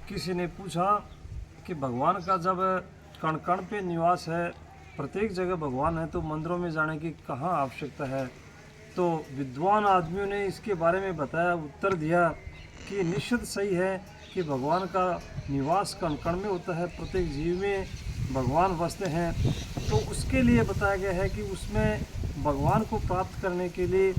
किसी ने पूछा कि भगवान का जब कण कण पे निवास है, प्रत्येक जगह भगवान है, तो मंदिरों में जाने की कहाँ आवश्यकता है। तो विद्वान आदमियों ने इसके बारे में बताया, उत्तर दिया कि निश्चित सही है कि भगवान का निवास कण कण में होता है, प्रत्येक जीव में भगवान बसते हैं। तो उसके लिए बताया गया है कि उसमें भगवान को प्राप्त करने के लिए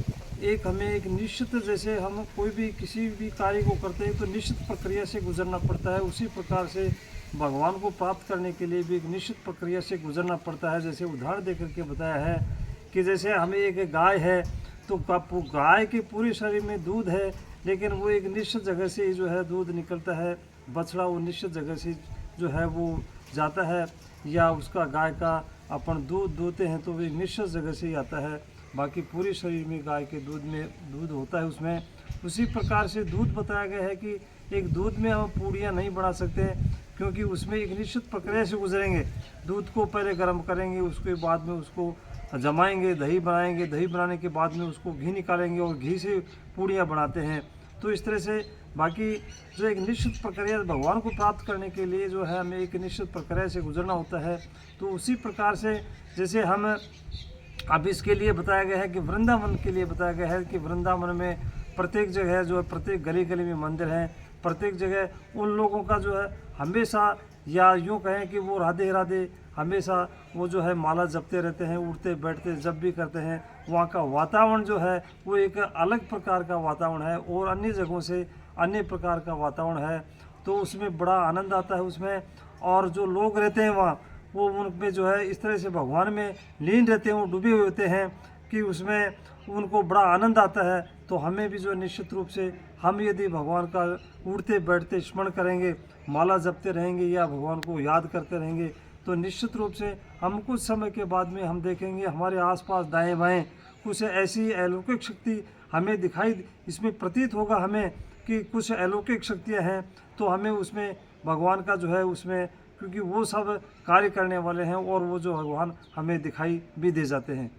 हमें एक निश्चित, जैसे हम कोई भी किसी भी कार्य को करते हैं तो निश्चित प्रक्रिया से गुजरना पड़ता है, उसी प्रकार से भगवान को प्राप्त करने के लिए भी एक निश्चित प्रक्रिया से गुजरना पड़ता है। जैसे उदाहरण दे करके बताया है कि जैसे हमें एक गाय है, तो गाय के पूरे शरीर में दूध है, लेकिन वो एक निश्चित जगह से जो है दूध निकलता है, बछड़ा वो निश्चित जगह से जो है वो जाता है, या उसका गाय का अपन दूध दूहते हैं तो वो एक निश्चित जगह से ही आता है। बाकी पूरे शरीर में गाय के दूध में दूध होता है उसमें। उसी प्रकार से दूध बताया गया है कि एक दूध में हम पूड़ियाँ नहीं बना सकते, क्योंकि उसमें एक निश्चित प्रक्रिया से गुजरेंगे। दूध को पहले गर्म करेंगे, उसके बाद में उसको जमाएंगे, दही बनाएंगे, दही बनाने के बाद में उसको घी निकालेंगे और घी से पूड़ियाँ बनाते हैं। तो इस तरह से बाकी जो एक निश्चित प्रक्रिया भगवान को प्राप्त करने के लिए जो है हमें एक निश्चित प्रक्रिया से गुजरना होता है। तो उसी प्रकार से जैसे हम अब इसके लिए बताया गया है कि वृंदावन के लिए बताया गया है कि वृंदावन में प्रत्येक जगह जो है, प्रत्येक गली गली में मंदिर हैं, प्रत्येक जगह उन लोगों का जो है हमेशा, या यूँ कहें कि वो राधे राधे हमेशा वो जो है माला जपते रहते हैं, उठते बैठते जब भी करते हैं। वहाँ का वातावरण जो है वो एक अलग प्रकार का वातावरण है और अन्य जगहों से अन्य प्रकार का वातावरण है। तो उसमें बड़ा आनंद आता है उसमें, और जो लोग रहते हैं वहाँ, वो उनमें जो है इस तरह से भगवान में लीन रहते हैं, वो डूबे हुए होते हैं कि उसमें उनको बड़ा आनंद आता है। तो हमें भी जो निश्चित रूप से हम यदि भगवान का उठते बैठते स्मरण करेंगे, माला जपते रहेंगे या भगवान को याद करते रहेंगे, तो निश्चित रूप से हम कुछ समय के बाद में हम देखेंगे हमारे आसपास दाएं बाएं कुछ ऐसी अलौकिक शक्ति हमें दिखाई, इसमें प्रतीत होगा हमें कि कुछ अलौकिक शक्तियाँ हैं। तो हमें उसमें भगवान का जो है उसमें, क्योंकि वो सब कार्य करने वाले हैं और वो जो भगवान हमें दिखाई भी दे जाते हैं।